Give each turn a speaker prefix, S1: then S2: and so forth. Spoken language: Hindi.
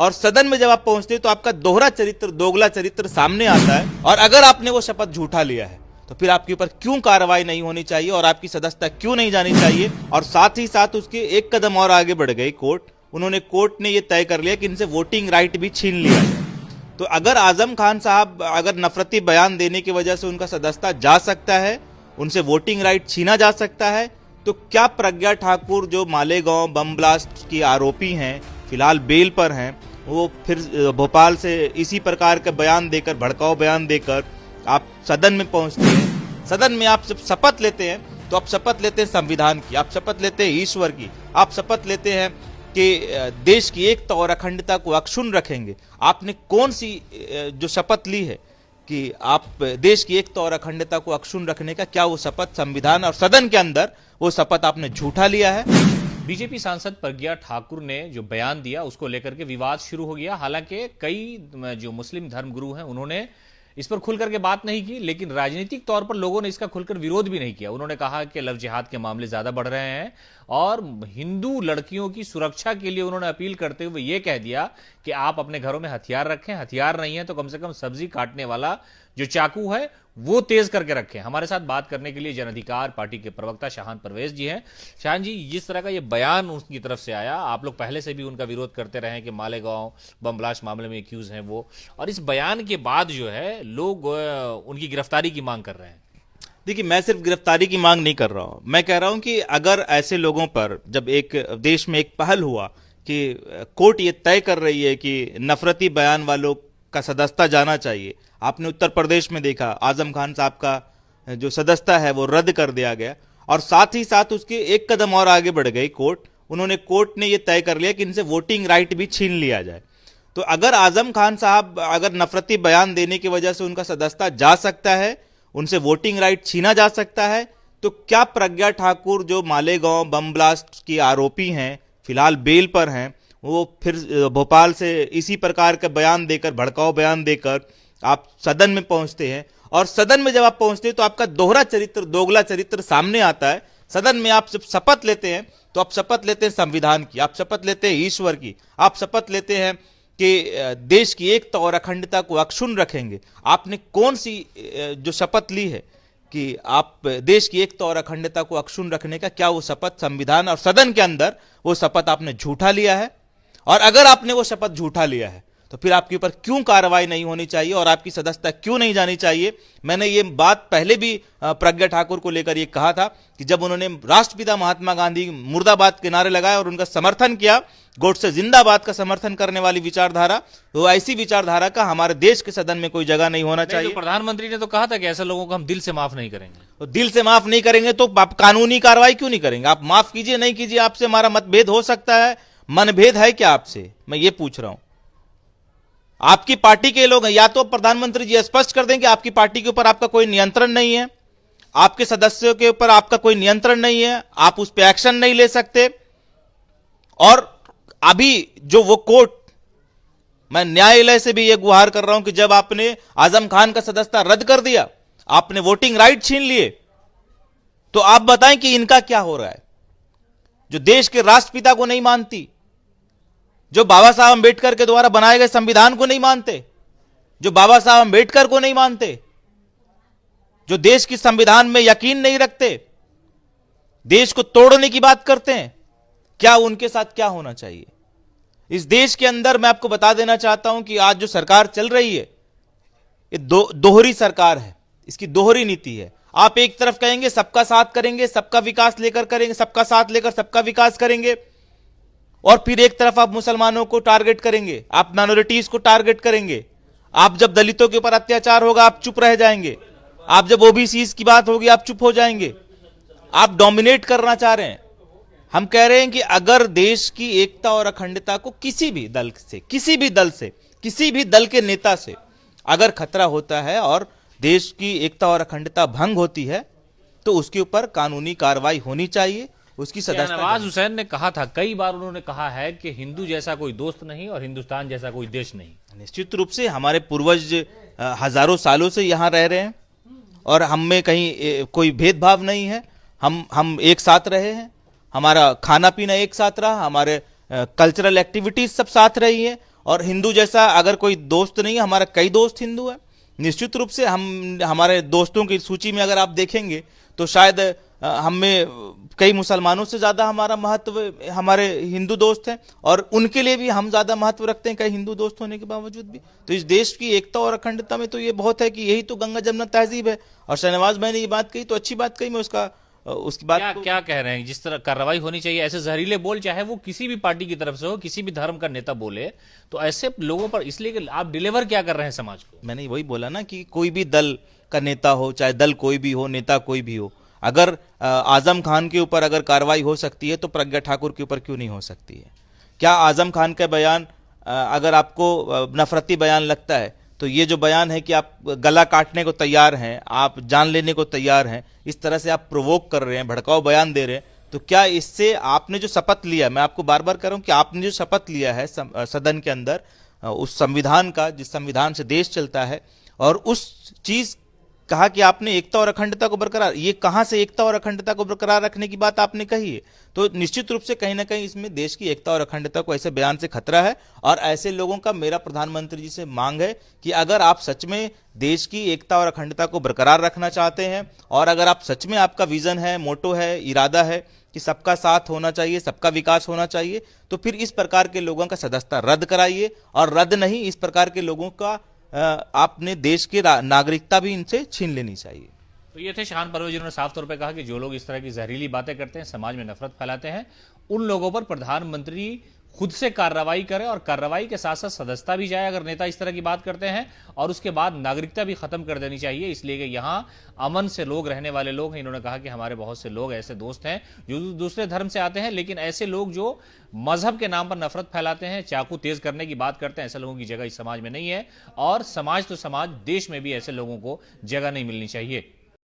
S1: और सदन में जब आप पहुंचते हैं तो आपका दोहरा चरित्र, दोगला चरित्र सामने आता है। और अगर आपने वो शपथ झूठा लिया है तो फिर आपके ऊपर क्यों कार्रवाई नहीं होनी चाहिए और आपकी सदस्यता क्यों नहीं जानी चाहिए। और साथ ही साथ उसके एक कदम और आगे बढ़ गई कोर्ट। कोर्ट ने ये तय कर लिया कि इनसे वोटिंग राइट भी छीन लिया जाए। तो अगर आजम खान साहब अगर नफरती बयान देने की वजह से उनका सदस्यता जा सकता है, उनसे वोटिंग राइट छीना जा सकता है, तो क्या प्रज्ञा ठाकुर जो मालेगांव बम ब्लास्ट की आरोपी हैं, फिलहाल बेल पर हैं, वो फिर भोपाल से इसी प्रकार का बयान देकर, भड़काऊ बयान देकर आप सदन में पहुंचते हैं। सदन में आप जब शपथ लेते हैं तो आप शपथ लेते हैं संविधान की, आप शपथ लेते हैं ईश्वर की, आप शपथ लेते हैं कि देश की एकता और अखंडता को अक्षुण्ण रखेंगे। आपने कौन सी जो शपथ ली है कि आप देश की एकता और अखंडता को अक्षुण्ण रखने का, क्या वो शपथ संविधान और सदन के अंदर वो शपथ आपने झूठा लिया है?
S2: बीजेपी सांसद प्रज्ञा ठाकुर ने जो बयान दिया उसको लेकर के विवाद शुरू हो गया। हालांकि कई जो मुस्लिम धर्मगुरु हैं उन्होंने इस पर खुल करके बात नहीं की, लेकिन राजनीतिक तौर पर लोगों ने इसका खुलकर विरोध भी नहीं किया। उन्होंने कहा कि लव जिहाद के मामले ज्यादा बढ़ रहे हैं और हिंदू लड़कियों की सुरक्षा के लिए उन्होंने अपील करते हुए यह कह दिया कि आप अपने घरों में हथियार रखें, हथियार नहीं है तो कम से कम सब्जी काटने वाला जो चाकू है वो तेज करके रखें। हमारे साथ बात करने के लिए जन अधिकार पार्टी के प्रवक्ता शाहान परवेज जी हैं। शाहान जी, जिस तरह का ये बयान उनकी तरफ से आया, आप लोग पहले से भी उनका विरोध करते रहे कि मालेगांव बम ब्लास्ट मामले में एक्यूज हैं वो, और इस बयान के बाद जो है लोग उनकी गिरफ्तारी की मांग कर रहे हैं।
S1: देखिए, मैं सिर्फ गिरफ्तारी की मांग नहीं कर रहा हूं, मैं कह रहा हूं कि अगर ऐसे लोगों पर, जब एक देश में एक पहल हुआ कि कोर्ट ये तय कर रही है कि नफरती बयान वालों का सदस्यता जाना चाहिए। आपने उत्तर प्रदेश में देखा, आजम खान साहब का जो सदस्यता है वो रद्द कर दिया गया, और साथ ही साथ उसके एक कदम और आगे बढ़ गई कोर्ट। कोर्ट ने ये तय कर लिया कि इनसे वोटिंग राइट भी छीन लिया जाए। तो अगर आजम खान साहब अगर नफरती बयान देने की वजह से उनका सदस्यता जा सकता है, उनसे वोटिंग राइट छीना जा सकता है, तो क्या प्रज्ञा ठाकुर जो मालेगांव बम ब्लास्ट की आरोपी हैं, फिलहाल बेल पर हैं, वो फिर भोपाल से इसी प्रकार का बयान देकर, भड़काऊ बयान देकर आप सदन में पहुंचते हैं। और सदन में जब आप पहुंचते हैं तो आपका दोहरा चरित्र, दोगला चरित्र सामने आता है। सदन में आप जब शपथ लेते हैं तो आप शपथ लेते हैं संविधान की, आप शपथ लेते हैं ईश्वर की, आप शपथ लेते हैं कि देश की एकता और अखंडता को अक्षुण्ण रखेंगे। आपने कौन सी जो शपथ ली है कि आप देश की एकता और अखंडता को अक्षुण्ण रखने का, क्या वो शपथ संविधान और सदन के अंदर वो शपथ आपने झूठा लिया है? और अगर आपने वो शपथ झूठा लिया है तो फिर आपके ऊपर क्यों कार्रवाई नहीं होनी चाहिए और आपकी सदस्यता क्यों नहीं जानी चाहिए? मैंने ये बात पहले भी प्रज्ञा ठाकुर को लेकर ये कहा था कि जब उन्होंने राष्ट्रपिता महात्मा गांधी मुर्दाबाद के नारे लगाए और उनका समर्थन किया, गोडसे जिंदाबाद का समर्थन करने वाली विचारधारा, तो ऐसी विचारधारा का हमारे देश के सदन में कोई जगह नहीं होना चाहिए।
S2: तो प्रधानमंत्री ने तो कहा था कि ऐसे लोगों को हम दिल से माफ नहीं करेंगे।
S1: तो दिल से माफ नहीं करेंगे तो आप कानूनी कार्रवाई क्यों नहीं करेंगे? आप माफ कीजिए, नहीं कीजिए, आपसे हमारा मतभेद हो सकता है, मनभेद है क्या आपसे, मैं ये पूछ रहा हूं। आपकी पार्टी के लोग हैं, या तो प्रधानमंत्री जी स्पष्ट कर दें कि आपकी पार्टी के ऊपर आपका कोई नियंत्रण नहीं है, आपके सदस्यों के ऊपर आपका कोई नियंत्रण नहीं है, आप उस पर एक्शन नहीं ले सकते। और अभी जो वो कोर्ट, मैं न्यायालय से भी ये गुहार कर रहा हूं कि जब आपने आजम खान का सदस्यता रद्द कर दिया, आपने वोटिंग राइट छीन लिए, तो आप बताएं कि इनका क्या हो रहा है? जो देश के राष्ट्रपिता को नहीं मानती, जो बाबा साहब अंबेडकर के द्वारा बनाए गए संविधान को नहीं मानते, जो बाबा साहब अंबेडकर को नहीं मानते, जो देश की संविधान में यकीन नहीं रखते, देश को तोड़ने की बात करते हैं, क्या उनके साथ क्या होना चाहिए? इस देश के अंदर मैं आपको बता देना चाहता हूं कि आज जो सरकार चल रही है, ये दोहरी सरकार है, इसकी दोहरी नीति है। आप एक तरफ कहेंगे सबका साथ करेंगे, सबका विकास लेकर करेंगे, सबका साथ लेकर सबका विकास करेंगे, और फिर एक तरफ आप मुसलमानों को टारगेट करेंगे, आप माइनॉरिटीज को टारगेट करेंगे। आप जब दलितों के ऊपर अत्याचार होगा आप चुप रह जाएंगे, आप जब ओबीसी की बात होगी आप चुप हो जाएंगे। आप डोमिनेट करना चाह रहे हैं। हम कह रहे हैं कि अगर देश की एकता और अखंडता को किसी भी दल से, किसी भी दल से, किसी भी दल के नेता से अगर खतरा होता है और देश की एकता और अखंडता भंग होती है, तो उसके ऊपर कानूनी कार्रवाई होनी चाहिए। उसकी सदस्यता,
S2: नवाज हुसैन ने कहा था, कई बार उन्होंने कहा है कि हिंदू जैसा कोई दोस्त नहीं और हिंदुस्तान जैसा कोई देश नहीं।
S1: निश्चित रूप से हमारे पूर्वज हजारों सालों से यहाँ रह रहे हैं और हम में कहीं कोई भेदभाव नहीं है। हम एक साथ रहे हैं, हमारा खाना पीना एक साथ रहा, हमारे कल्चरल एक्टिविटीज सब साथ रही है, और हिंदू जैसा अगर कोई दोस्त नहीं है, हमारा कई दोस्त हिंदू है। निश्चित रूप से हम हमारे दोस्तों की सूची में अगर आप देखेंगे तो शायद हम में कई मुसलमानों से ज्यादा हमारा महत्व हमारे हिंदू दोस्त हैं, और उनके लिए भी हम ज्यादा महत्व रखते हैं कई हिंदू दोस्त होने के बावजूद भी। तो इस देश की एकता और अखंडता में तो ये बहुत है कि यही तो गंगा जमुना तहजीब है। और शहनवाज भाई ने ये बात कही तो अच्छी बात कही, मैं उसकी बात
S2: क्या क्या कह रहे हैं, जिस तरह कार्रवाई होनी चाहिए ऐसे जहरीले बोल, चाहे वो किसी भी पार्टी की तरफ से हो, किसी भी धर्म का नेता बोले, तो ऐसे लोगों पर, इसलिए कि आप डिलीवर क्या कर रहे हैं समाज को।
S1: मैंने वही बोला ना कि कोई भी दल का नेता हो, चाहे दल कोई भी हो, नेता कोई भी हो, अगर आजम खान के ऊपर अगर कार्रवाई हो सकती है तो प्रज्ञा ठाकुर के ऊपर क्यों नहीं हो सकती है? क्या आजम खान का बयान अगर आपको नफरती बयान लगता है तो ये जो बयान है कि आप गला काटने को तैयार हैं, आप जान लेने को तैयार हैं, इस तरह से आप प्रोवोक कर रहे हैं, भड़काऊ बयान दे रहे हैं, तो क्या इससे आपने जो शपथ लिया, मैं आपको बार बार कह रहा हूं कि आपने जो शपथ लिया है सदन के अंदर उस संविधान का, जिस संविधान से देश चलता है, और उस चीज कहा कि आपने एकता और अखंडता को बरकरार, ये कहां से एकता और अखंडता को बरकरार रखने की बात आपने कही है? तो निश्चित रूप से कहीं ना कहीं इसमें देश की एकता और अखंडता को ऐसे बयान से खतरा है। और ऐसे लोगों का मेरा प्रधानमंत्री जी से मांग है कि अगर आप सच में देश की एकता और अखंडता को बरकरार रखना चाहते हैं, और अगर आप सच में आपका विजन है, मोटो है, इरादा है कि सबका साथ होना चाहिए, सबका विकास होना चाहिए, तो फिर इस प्रकार के लोगों का सदस्यता रद्द कराइए। और रद्द नहीं, इस प्रकार के लोगों का आपने देश की नागरिकता भी इनसे छीन लेनी चाहिए।
S2: तो ये थे शान परवेज, जिन्होंने साफ तौर पे कहा कि जो लोग इस तरह की जहरीली बातें करते हैं, समाज में नफरत फैलाते हैं, उन लोगों पर प्रधानमंत्री खुद से कार्रवाई करे, और कार्रवाई के साथ साथ सदस्यता भी जाए अगर नेता इस तरह की बात करते हैं, और उसके बाद नागरिकता भी खत्म कर देनी चाहिए। इसलिए कि यहां अमन से लोग रहने वाले लोग हैं। इन्होंने कहा कि हमारे बहुत से लोग ऐसे दोस्त हैं जो दूसरे धर्म से आते हैं, लेकिन ऐसे लोग जो मजहब के नाम पर नफरत फैलाते हैं, चाकू तेज करने की बात करते हैं, ऐसे लोगों की जगह इस समाज में नहीं है। और समाज तो समाज, देश में भी ऐसे लोगों को जगह नहीं मिलनी चाहिए।